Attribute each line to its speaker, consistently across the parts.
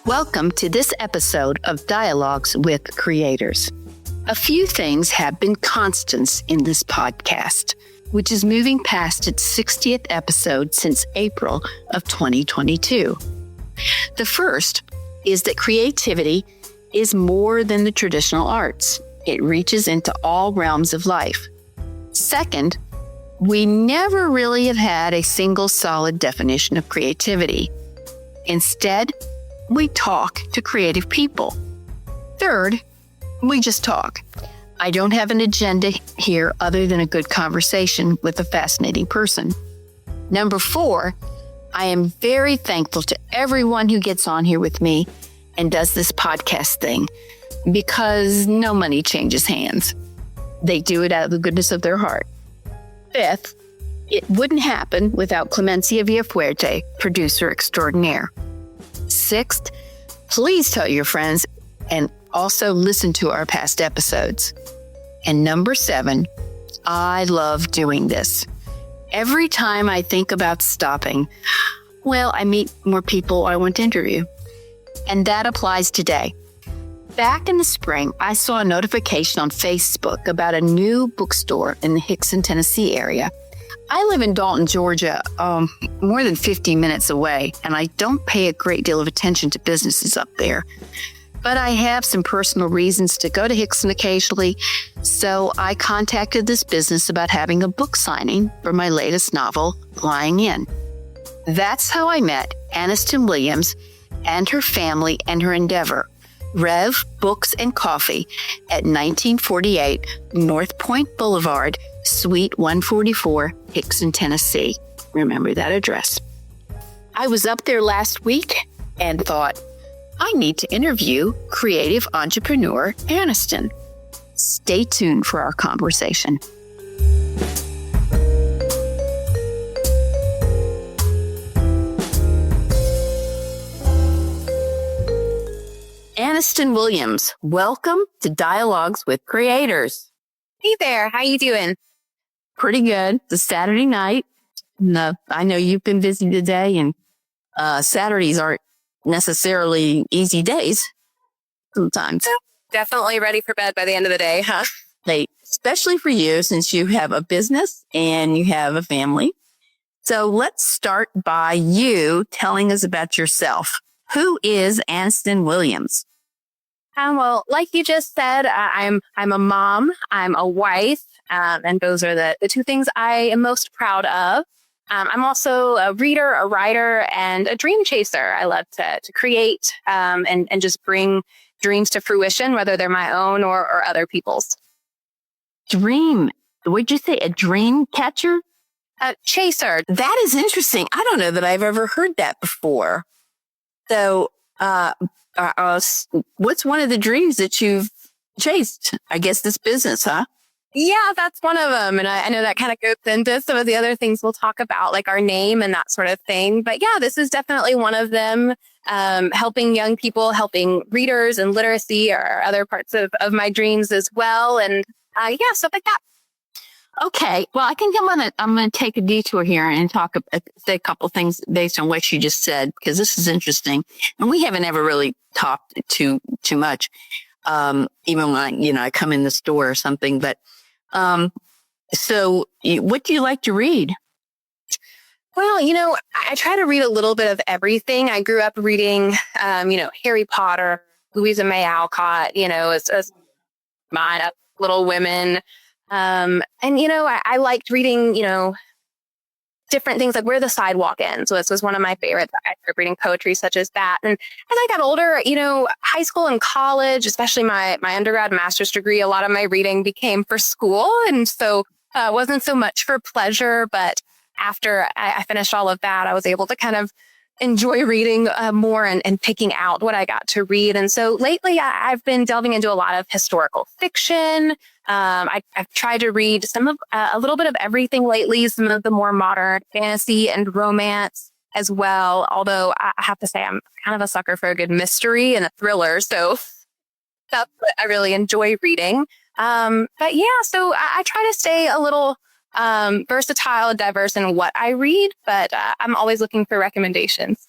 Speaker 1: Welcome to this episode of Dialogues with Creators. A few things have been constants in this podcast, which is moving past its 60th episode since April of 2022. The first is that creativity is more than the traditional arts. It reaches into all realms of life. Second, we never really have had a single solid definition of creativity. Instead, we talk to creative people. Third, we just talk. I don't have an agenda here other than a good conversation with a fascinating person. Number 4, I am very thankful to everyone who gets on here with me and does this podcast thing because no money changes hands. They do it out of the goodness of their heart. Fifth, it wouldn't happen without Clemencia Villafuerte, producer extraordinaire. Sixth, please tell your friends and also listen to our past episodes. And number 7, I love doing this. Every time I think about stopping, I meet more people I want to interview. And that applies today. Back in the spring, I saw a notification on Facebook about a new bookstore in the Hixson, Tennessee area. I live in Dalton, Georgia, more than 50 minutes away, and I don't pay a great deal of attention to businesses up there. But I have some personal reasons to go to Hixson occasionally, so I contacted this business about having a book signing for my latest novel, Lying In. That's how I met Aniston Williams and her family and her endeavor, Rêve Books and Coffee at 1948 North Point Boulevard, Suite 144, Hixson, Tennessee. Remember that address. I was up there last week and thought, I need to interview creative entrepreneur Aniston. Stay tuned for our conversation. Aniston Williams, welcome to Dialogues with Creators.
Speaker 2: Hey there, how you doing?
Speaker 1: Pretty good. It's a Saturday night. I know you've been busy today, and Saturdays aren't necessarily easy days sometimes.
Speaker 2: Definitely ready for bed by the end of the day, huh?
Speaker 1: Especially for you, since you have a business and you have a family. So let's start by you telling us about yourself. Who is Aniston Williams?
Speaker 2: Well, like you just said, I'm a mom, I'm a wife, and those are the two things I am most proud of. I'm also a reader, a writer, and a dream chaser. I love to create and just bring dreams to fruition, whether they're my own or other people's.
Speaker 1: Dream. Would you say a dream catcher?
Speaker 2: Chaser.
Speaker 1: That is interesting. I don't know that I've ever heard that before. So, what's one of the dreams that you've chased? I guess this business, huh?
Speaker 2: Yeah, that's one of them. And I know that kind of goes into some of the other things we'll talk about, like our name and that sort of thing. But yeah, this is definitely one of them. Helping young people, helping readers and literacy are other parts of my dreams as well. And stuff like that.
Speaker 1: Okay. Well, I think I'm going to take a detour here and say a couple things based on what you just said, because this is interesting. And we haven't ever really talked too much, even when I come in the store or something. But so what do you like to read?
Speaker 2: Well, I try to read a little bit of everything. I grew up reading, Harry Potter, Louisa May Alcott, as mine, Little Women. I liked reading, different things like Where the Sidewalk Ends. So this was one of my favorites. I started reading poetry such as that. And as I got older, high school and college, especially my undergrad master's degree, a lot of my reading became for school. And so it wasn't so much for pleasure. But after I finished all of that, I was able to kind of enjoy reading more and picking out what I got to read. And so lately I've been delving into a lot of historical fiction. I've tried to read a little bit of everything lately, some of the more modern fantasy and romance as well. Although I have to say I'm kind of a sucker for a good mystery and a thriller. So that's what I really enjoy reading. So I try to stay a little versatile and diverse in what I read, but I'm always looking for recommendations.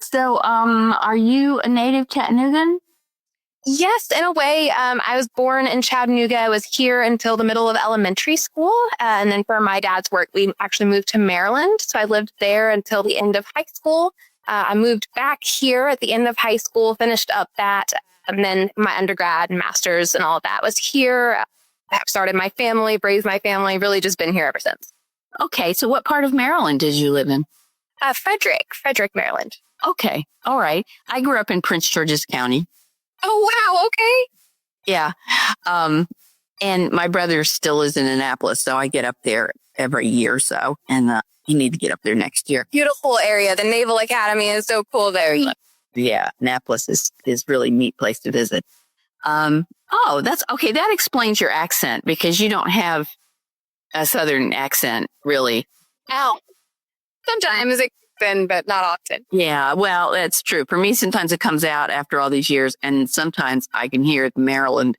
Speaker 1: So, are you a native Chattanoogan?
Speaker 2: Yes, in a way. I was born in Chattanooga. I was here until the middle of elementary school. And then for my dad's work, we actually moved to Maryland. So I lived there until the end of high school. I moved back here at the end of high school, finished up that. And then my undergrad and master's and all of that was here. I started my family, raised my family, really just been here ever since.
Speaker 1: Okay. So what part of Maryland did you live in?
Speaker 2: Frederick, Maryland.
Speaker 1: Okay. All right. I grew up in Prince George's County.
Speaker 2: Oh, wow. Okay.
Speaker 1: Yeah. And my brother still is in Annapolis, so I get up there every year or so. And you need to get up there next year.
Speaker 2: Beautiful area. The Naval Academy is so cool there.
Speaker 1: Yeah. Annapolis is really a neat place to visit. That's okay. That explains your accent because you don't have a Southern accent, really.
Speaker 2: Ow. Sometimes it can, but not often.
Speaker 1: Yeah, well, that's true. For me, sometimes it comes out after all these years, and sometimes I can hear Maryland,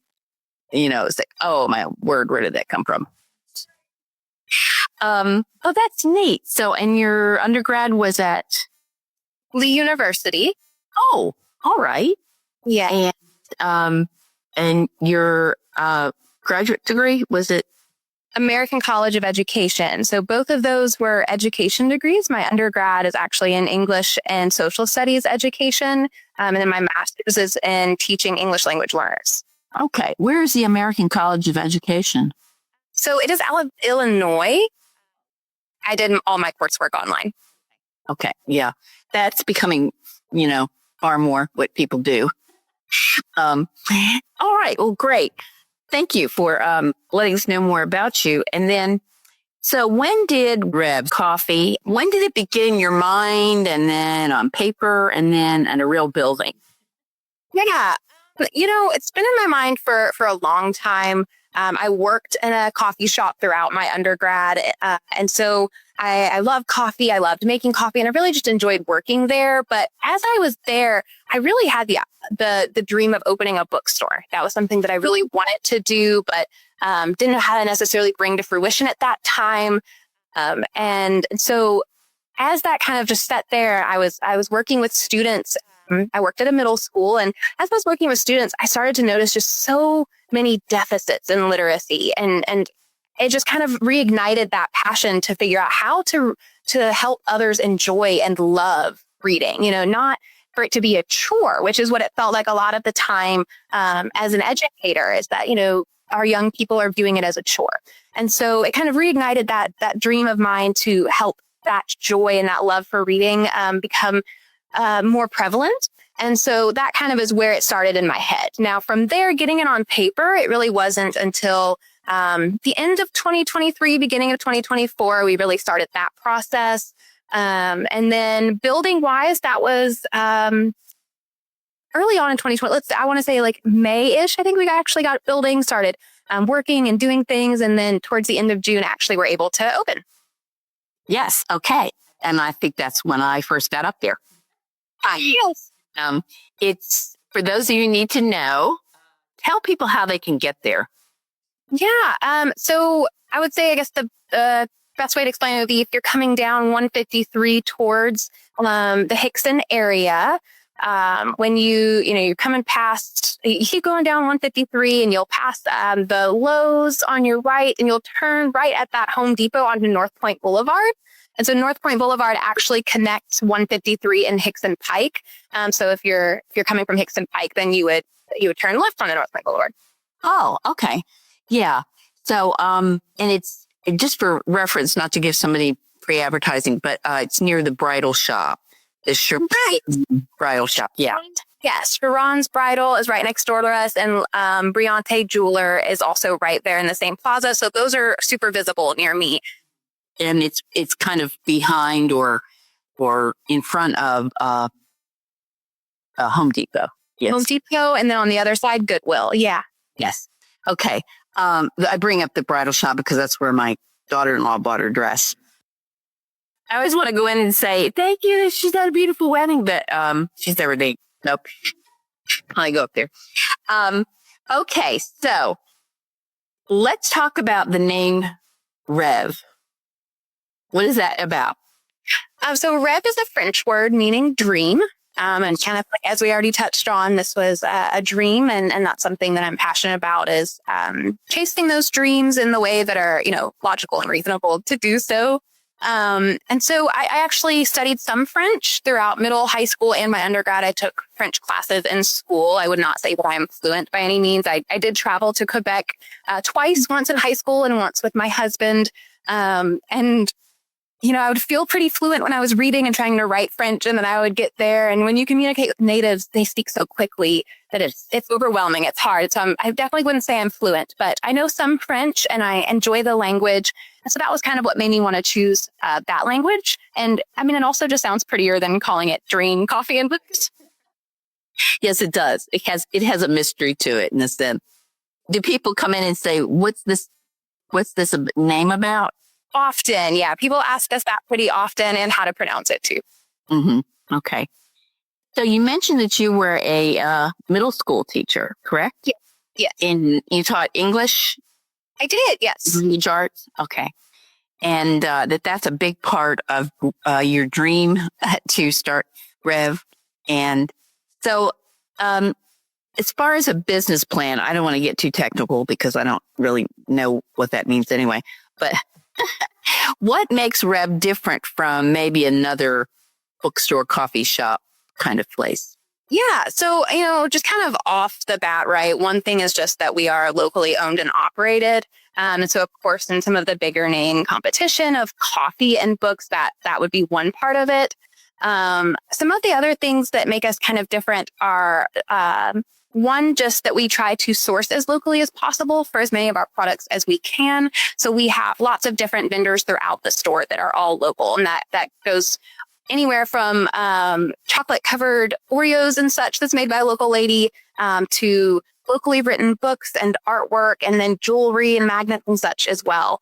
Speaker 1: it's like, oh, my word, where did that come from? That's neat. So, and your undergrad was at?
Speaker 2: Lee University.
Speaker 1: Oh, all right.
Speaker 2: Yeah.
Speaker 1: And your graduate degree, was it?
Speaker 2: American College of Education. So both of those were education degrees. My undergrad is actually in English and social studies education. And then my master's is in teaching English language learners.
Speaker 1: Okay. Where is the American College of Education?
Speaker 2: So it is out of Illinois. I did all my coursework online.
Speaker 1: Okay. Yeah. That's becoming, far more what people do. All right. Well, great. Thank you for letting us know more about you. And then, so when did Rêve Coffee, when did it begin in your mind and then on paper and then in a real building?
Speaker 2: Yeah. It's been in my mind for a long time. I worked in a coffee shop throughout my undergrad. And so I love coffee. I loved making coffee and I really just enjoyed working there. But as I was there, I really had the dream of opening a bookstore. That was something that I really wanted to do, but didn't know how to necessarily bring to fruition at that time. And so as that kind of just sat there, I was working with students. I worked at a middle school, and as I was working with students, I started to notice just so many deficits in literacy, and it just kind of reignited that passion to figure out how to help others enjoy and love reading. Not for it to be a chore, which is what it felt like a lot of the time as an educator, is that our young people are viewing it as a chore, and so it kind of reignited that dream of mine to help that joy and that love for reading become more prevalent. And so that kind of is where it started in my head. Now, from there, getting it on paper, it really wasn't until the end of 2023, beginning of 2024, we really started that process. And then building wise, that was early on in 2020. I want to say like May-ish. I think we actually got building, started working and doing things. And then towards the end of June, actually, we're able to open.
Speaker 1: Yes. Okay. And I think that's when I first got up there.
Speaker 2: Yes.
Speaker 1: It's for those of you who need to know, tell people how they can get there.
Speaker 2: Yeah. So I would say, I guess the best way to explain it would be if you're coming down 153 towards the Hixson area, when you're coming past, you keep going down 153 and you'll pass the Lowe's on your right and you'll turn right at that Home Depot onto North Point Boulevard. And so North Point Boulevard actually connects 153 and Hixson Pike. So if you're coming from Hixson Pike, then you would turn left on the North Point Boulevard.
Speaker 1: Oh, okay. Yeah. So, and it's just for reference, not to give somebody free advertising, but it's near the bridal shop.
Speaker 2: Right.
Speaker 1: Bridal shop. Yeah.
Speaker 2: Yes. Sharon's Bridal is right next door to us. And Briante Jeweler is also right there in the same plaza. So those are super visible near me.
Speaker 1: And it's kind of behind or in front of Home Depot. Yes.
Speaker 2: Home Depot. And then on the other side, Goodwill. Yeah.
Speaker 1: Yes. Okay. I bring up the bridal shop because that's where my daughter-in-law bought her dress. I always want to go in and say, thank you. She's had a beautiful wedding, but she's never dating. Nope. I go up there. Okay. So let's talk about the name Rêve. What is that about?
Speaker 2: So Rêve is a French word meaning dream. And kind of like, as we already touched on, this was a dream. And that's something that I'm passionate about is chasing those dreams in the way that are, logical and reasonable to do so. And so I actually studied some French throughout middle, high school, and my undergrad. I took French classes in school. I would not say that I am fluent by any means. I did travel to Quebec twice, once in high school and once with my husband. And I would feel pretty fluent when I was reading and trying to write French. And then I would get there. And when you communicate with natives, they speak so quickly that it's overwhelming. It's hard. So I definitely wouldn't say I'm fluent, but I know some French and I enjoy the language. And so that was kind of what made me want to choose that language. And I mean, it also just sounds prettier than calling it Dream Coffee and Books.
Speaker 3: Yes, it does. It has a mystery to it in a sense. Do people come in and say, what's this name about?
Speaker 2: Often, yeah. People ask us that pretty often and how to pronounce it too.
Speaker 3: Mm-hmm. Okay. So you mentioned that you were a middle school teacher, correct?
Speaker 2: Yeah. Yes.
Speaker 3: And you taught English?
Speaker 2: I did, yes.
Speaker 3: Language arts? Okay. And that's a big part of your dream to start Rêve. And so as far as a business plan, I don't want to get too technical because I don't really know what that means anyway. But what makes Rêve different from maybe another bookstore, coffee shop kind of place?
Speaker 2: Yeah. So, just kind of off the bat, right? One thing is just that we are locally owned and operated. And so, of course, in some of the bigger name competition of coffee and books, that would be one part of it. Some of the other things that make us kind of different are one, just that we try to source as locally as possible for as many of our products as we can. So we have lots of different vendors throughout the store that are all local. And that goes anywhere from chocolate covered Oreos and such that's made by a local lady to locally written books and artwork, and then jewelry and magnets and such as well.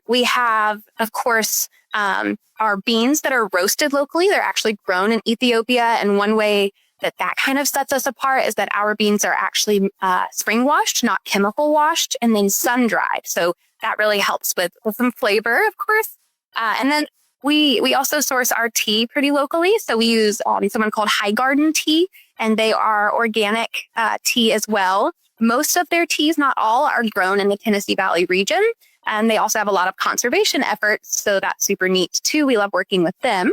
Speaker 2: We have, of course, our beans that are roasted locally. They're actually grown in Ethiopia. And one way that kind of sets us apart is that our beans are actually spring washed, not chemical washed, and then sun dried. So that really helps with some flavor, of course. And then we also source our tea pretty locally. So we use someone called High Garden Tea, and they are organic tea as well. Most of their teas, not all, are grown in the Tennessee Valley region. And they also have a lot of conservation efforts. So that's super neat too. We love working with them.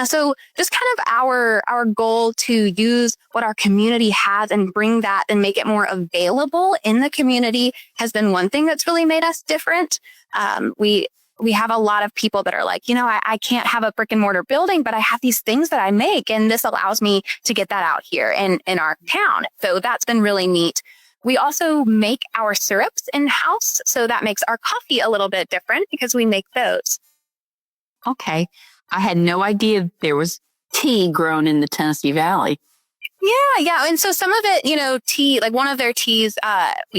Speaker 2: So just kind of our goal to use what our community has and bring that and make it more available in the community has been one thing that's really made us different. We have a lot of people that are like, I can't have a brick and mortar building, but I have these things that I make, and this allows me to get that out here in our town. So that's been really neat. We also make our syrups in-house. So that makes our coffee a little bit different because we make those.
Speaker 3: Okay. I had no idea there was tea grown in the Tennessee Valley.
Speaker 2: Yeah. And so some of it, tea, like one of their teas,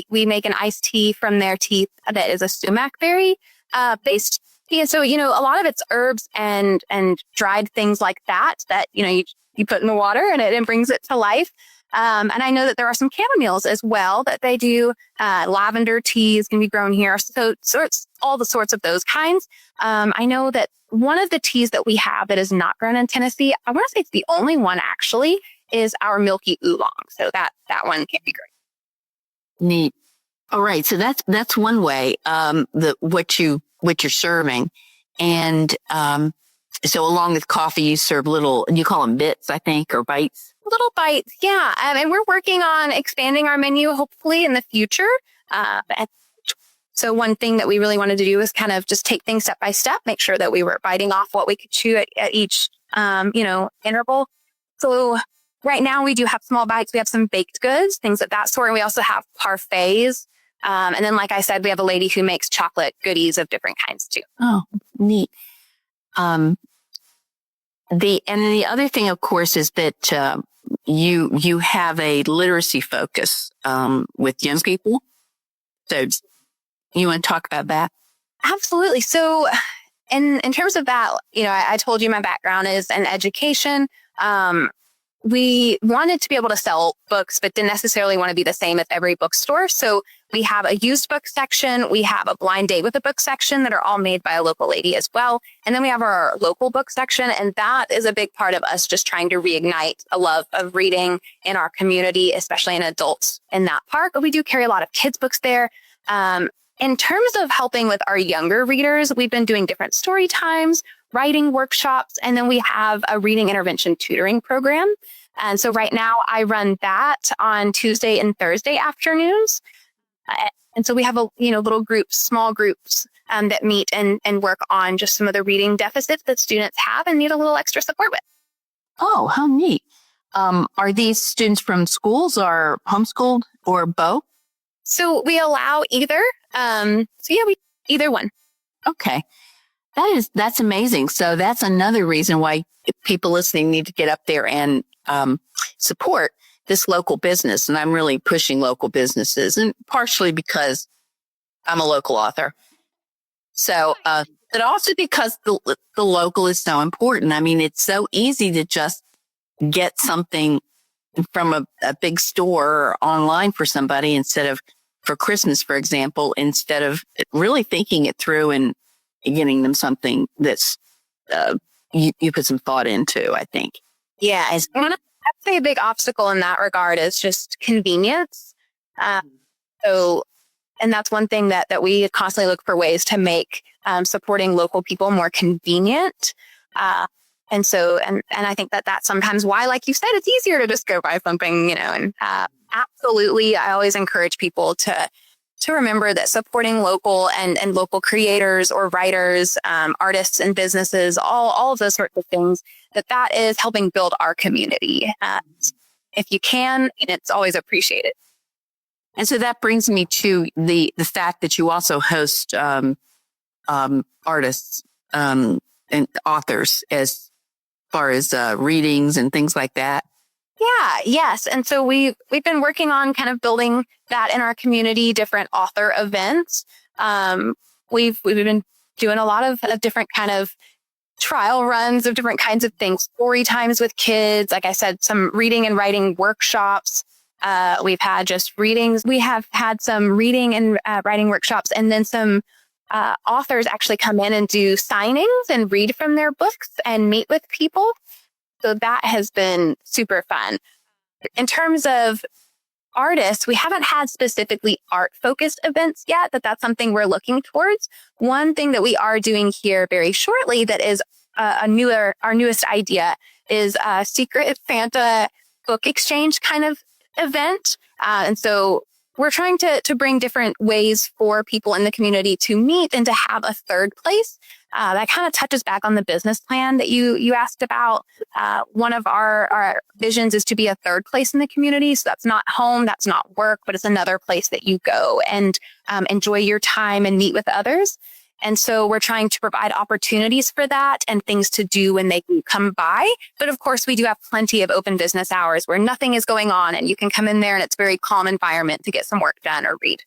Speaker 2: we make an iced tea from their tea that is a sumac berry based tea. And so, a lot of it's herbs and dried things like that, you put in the water and it brings it to life. And I know that there are some chamomiles as well that they do. Lavender teas can be grown here. So it's all the sorts of those kinds. I know that one of the teas that we have that is not grown in Tennessee, I want to say it's the only one actually, is our milky oolong. So that one can be great.
Speaker 3: Neat. All right. So that's one way, what you're serving. And, so along with coffee, you serve you call them bits, I think, or bites.
Speaker 2: Little bites. Yeah. And we're working on expanding our menu, hopefully in the future. So one thing that we really wanted to do is kind of just take things step by step, make sure that we were biting off what we could chew at each, interval. So right now we do have small bites. We have some baked goods, things of that sort. And we also have parfaits. And then, like I said, we have a lady who makes chocolate goodies of different kinds too.
Speaker 3: Oh, neat. The other thing, of course, is that you have a literacy focus with young people. So you want to talk about that?
Speaker 2: Absolutely. So in terms of that, I told you my background is in education. we wanted to be able to sell books, but didn't necessarily want to be the same as every bookstore. So we have a used book section. We have a blind date with a book section that are all made by a local lady as well. And then we have our local book section. And that is a big part of us just trying to reignite a love of reading in our community, especially in adults in that part. But we do carry a lot of kids' books there. In terms of helping with our younger readers, we've been doing different story times, writing workshops, and then we have a reading intervention tutoring program. And so right now I run that on Tuesday and Thursday afternoons. And so we have little groups, small groups that meet and work on just some of the reading deficits that students have and need a little extra support with.
Speaker 3: Oh, how neat. Are these students from schools or homeschooled or both?
Speaker 2: So we allow either. Either one.
Speaker 3: Okay. That's amazing. So that's another reason why people listening need to get up there and support this local business. And I'm really pushing local businesses, and partially because I'm a local author. So, but also because the local is so important. I mean, it's so easy to just get something from a big store or online for somebody for Christmas, for example, instead of really thinking it through and getting them something that's you put some thought into, I think.
Speaker 2: Yeah. I'd say a big obstacle in that regard is just convenience. And that's one thing that we constantly look for ways to make supporting local people more convenient. And I think that's sometimes why, like you said, it's easier to just go buy something, and absolutely. I always encourage people to remember that supporting local and local creators or writers, artists and businesses, all of those sorts of things, that is helping build our community. If you can, it's always appreciated.
Speaker 3: And so that brings me to the fact that you also host artists and authors as far as readings and things like that.
Speaker 2: Yeah, yes. And so we've been working on kind of building that in our community, different author events. We've been doing a lot of different kind of trial runs of different kinds of things, story times with kids. Like I said, some reading and writing workshops. We've had just readings. We have had some reading and writing workshops, and then some authors actually come in and do signings and read from their books and meet with people. So that has been super fun. In terms of artists, we haven't had specifically art-focused events yet, but that's something we're looking towards. One thing that we are doing here very shortly that is our newest idea is a Secret Santa book exchange kind of event. And so we're trying to bring different ways for people in the community to meet and to have a third place. That kind of touches back on the business plan that you asked about. One of our visions is to be a third place in the community. So that's not home, that's not work, but it's another place that you go and enjoy your time and meet with others. And so we're trying to provide opportunities for that and things to do when they can come by. But of course, we do have plenty of open business hours where nothing is going on and you can come in there and it's a very calm environment to get some work done or read.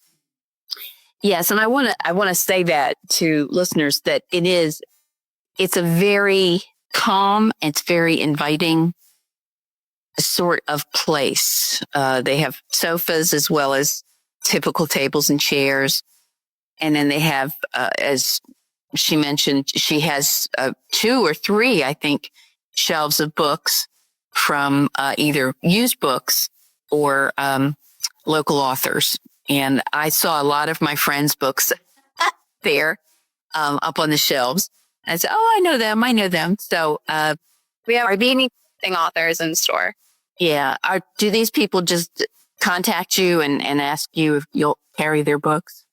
Speaker 3: Yes, and I want to say that to listeners that it's a very calm, it's very inviting sort of place. They have sofas as well as typical tables and chairs. And then they have, as she mentioned, she has 2 or 3, I think, shelves of books from either used books or local authors. And I saw a lot of my friends' books there up on the shelves. I said, oh, I know them. So
Speaker 2: we have our beanie authors in store.
Speaker 3: Yeah. Do these people just contact you and ask you if you'll carry their books?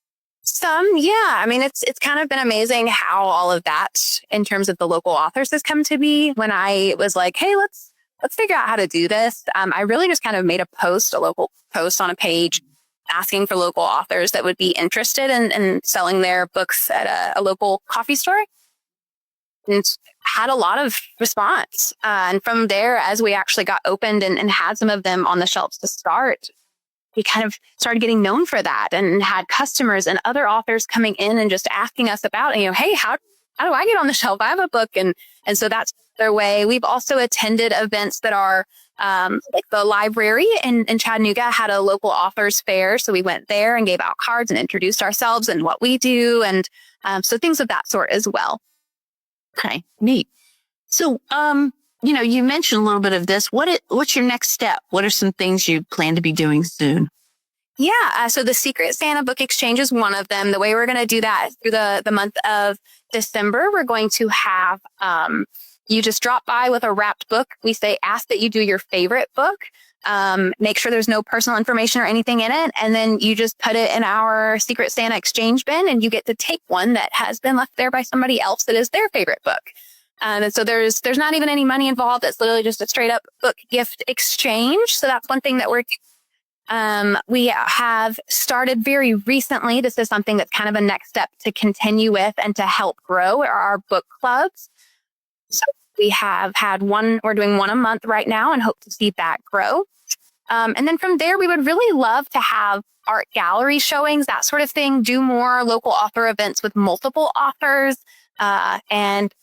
Speaker 2: Some, yeah. I mean, it's kind of been amazing how all of that in terms of the local authors has come to be. When I was like, hey, let's figure out how to do this. I really just kind of made a local post on a page asking for local authors that would be interested in selling their books at a local coffee store. And had a lot of response. And from there, as we actually got opened and had some of them on the shelves to start, we kind of started getting known for that and had customers and other authors coming in and just asking us about, hey, how do I get on the shelf? I have a book. And so that's their way. We've also attended events that are like the library in Chattanooga had a local authors fair. So we went there and gave out cards and introduced ourselves and what we do. And so things of that sort as well.
Speaker 3: Okay, neat. So, you mentioned a little bit of this. What's your next step? What are some things you plan to be doing soon?
Speaker 2: Yeah. So the Secret Santa Book Exchange is one of them. The way we're going to do that is through the month of December. We're going to have you just drop by with a wrapped book. We ask that you do your favorite book. Make sure there's no personal information or anything in it. And then you just put it in our Secret Santa exchange bin and you get to take one that has been left there by somebody else that is their favorite book. And so there's not even any money involved. It's literally just a straight up book gift exchange. So that's one thing that we have started very recently. This is something that's kind of a next step to continue with and to help grow our book clubs. So we have had we're doing one a month right now and hope to see that grow. And then from there, we would really love to have art gallery showings, that sort of thing, do more local author events with multiple authors. And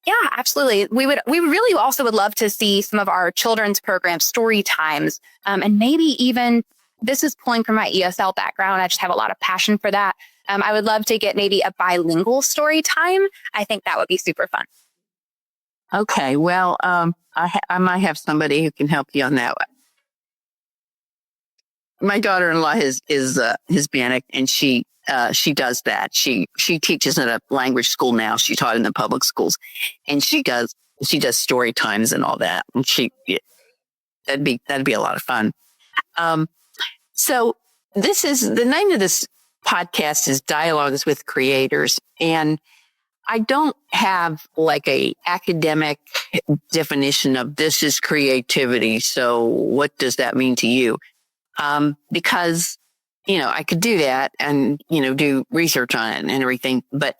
Speaker 2: yeah, absolutely. We really also would love to see some of our children's programs, story times, and maybe even, this is pulling from my ESL background. I just have a lot of passion for that. I would love to get maybe a bilingual story time. I think that would be super fun.
Speaker 3: Okay. Well, I might have somebody who can help you on that one. My daughter-in-law is Hispanic, and she does that. She teaches at a language school now. She taught in the public schools, and she does story times and all that. And that'd be a lot of fun. So the name of this podcast is Dialogues with Creators, and I don't have like a academic definition of this is creativity. So what does that mean to you? Because, I could do that and, do research on it and everything. But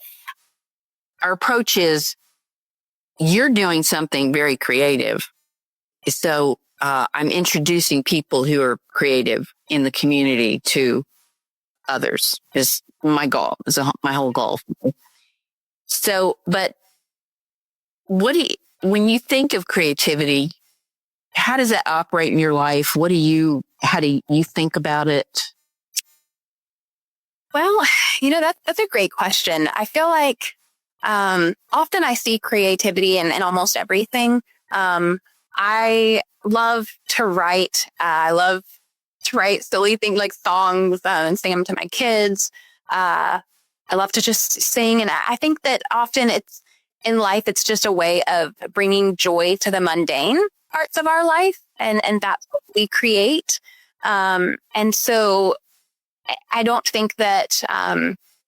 Speaker 3: our approach is you're doing something very creative. So I'm introducing people who are creative in the community to others is my goal, my whole goal. So, but when you think of creativity, how does that operate in your life? How do you think about it?
Speaker 2: Well, that's a great question. I feel like often I see creativity in almost everything. I love to write. I love to write silly things like songs and sing them to my kids. I love to just sing. And I think that often in life, it's just a way of bringing joy to the mundane parts of our life. And that's what we create. And so I don't think that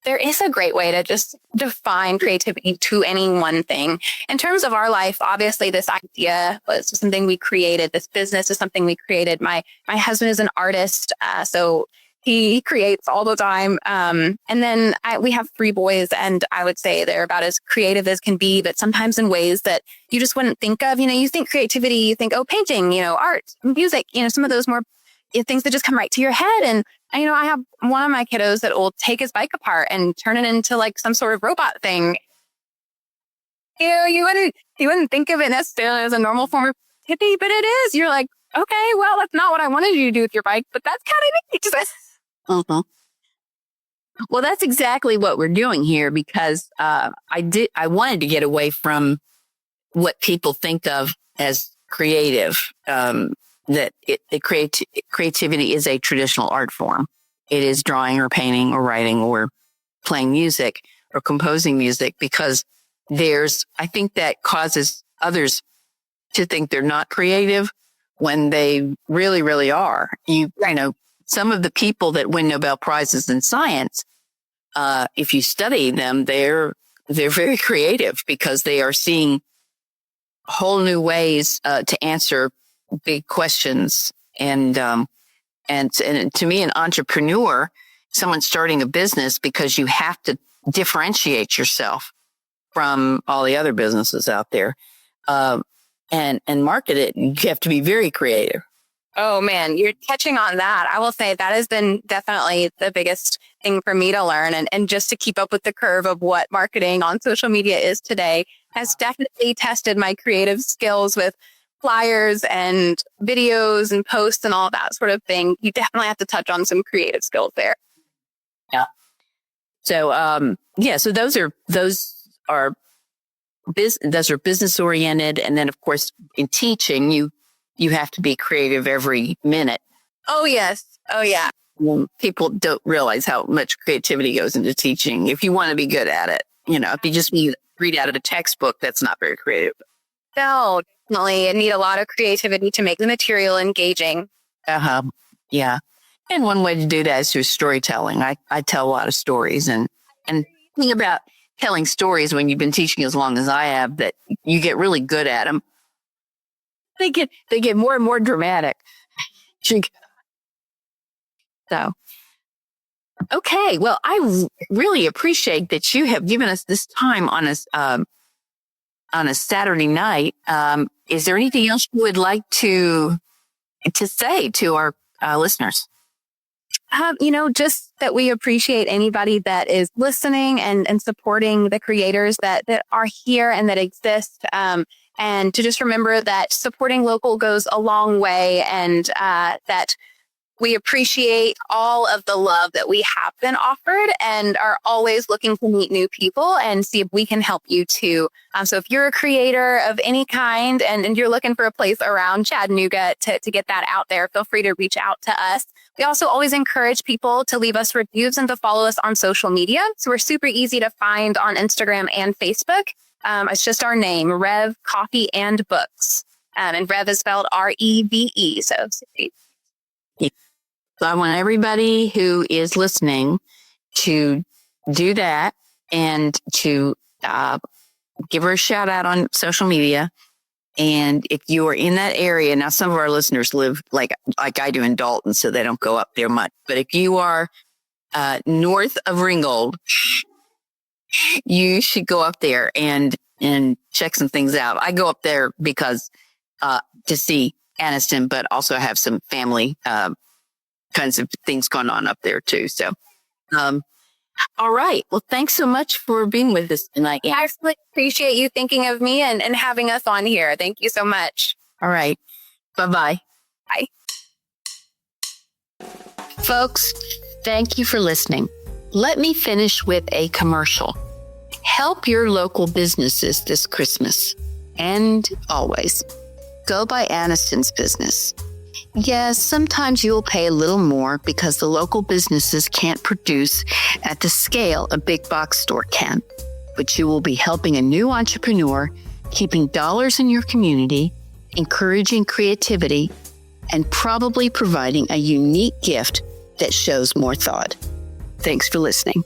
Speaker 2: there is a great way to just define creativity to any one thing. In terms of our life, obviously, this idea was something we created. This business is something we created. My husband is an artist, so he creates all the time. And then we have 3 boys, and I would say they're about as creative as can be, but sometimes in ways that you just wouldn't think of. You think creativity, you think, painting, art, music, some of those more things that just come right to your head. And I have one of my kiddos that will take his bike apart and turn it into like some sort of robot thing. You wouldn't think of it necessarily as a normal form of creativity, but it is. You're like, okay, well, that's not what I wanted you to do with your bike, but that's kind of neat.
Speaker 3: Uh-huh. Well, that's exactly what we're doing here because I wanted to get away from what people think of as creative. That creativity is a traditional art form. It is drawing or painting or writing or playing music or composing music because I think that causes others to think they're not creative when they really, really are. Some of the people that win Nobel Prizes in science, if you study them, they're very creative because they are seeing whole new ways to answer big questions. And to me, an entrepreneur, someone starting a business because you have to differentiate yourself from all the other businesses out there, and market it. You have to be very creative.
Speaker 2: Oh man, you're catching on that. I will say that has been definitely the biggest thing for me to learn and just to keep up with the curve of what marketing on social media is today. has definitely tested my creative skills with flyers and videos and posts and all that sort of thing. You definitely have to touch on some creative skills there.
Speaker 3: Yeah. So, so those are business oriented. And then of course, in teaching, you have to be creative every minute.
Speaker 2: Oh, yes. Oh, yeah.
Speaker 3: People don't realize how much creativity goes into teaching. If you want to be good at it, if you just read out of a textbook, that's not very creative.
Speaker 2: No, definitely. You need a lot of creativity to make the material engaging.
Speaker 3: Yeah. And one way to do that is through storytelling. I tell a lot of stories and the thing about telling stories when you've been teaching as long as I have, that you get really good at them. They get more and more dramatic. So, okay. Well, I really appreciate that you have given us this time on a Saturday night. Is there anything else you would like to say to our listeners?
Speaker 2: Just that we appreciate anybody that is listening and supporting the creators that are here and that exist. And to just remember that supporting local goes a long way, and that we appreciate all of the love that we have been offered and are always looking to meet new people and see if we can help you too. So if you're a creator of any kind and you're looking for a place around Chattanooga to get that out there, feel free to reach out to us. We also always encourage people to leave us reviews and to follow us on social media. So we're super easy to find on Instagram and Facebook. It's just our name, Rêve Coffee and Books. And Rêve is spelled REVE. So
Speaker 3: I want everybody who is listening to do that and to give her a shout out on social media. And if you are in that area, now some of our listeners live like I do in Dalton, so they don't go up there much. But if you are north of Ringgold, you should go up there and check some things out. I go up there because to see Aniston, but also have some family kinds of things going on up there too. So, all right. Well, thanks so much for being with us tonight.
Speaker 2: I really appreciate you thinking of me and having us on here. Thank you so much.
Speaker 3: All right. Bye-bye.
Speaker 2: Bye.
Speaker 1: Folks, thank you for listening. Let me finish with a commercial. Help your local businesses this Christmas. And always, go by Aniston's business. Yes, sometimes you'll pay a little more because the local businesses can't produce at the scale a big box store can. But you will be helping a new entrepreneur, keeping dollars in your community, encouraging creativity, and probably providing a unique gift that shows more thought. Thanks for listening.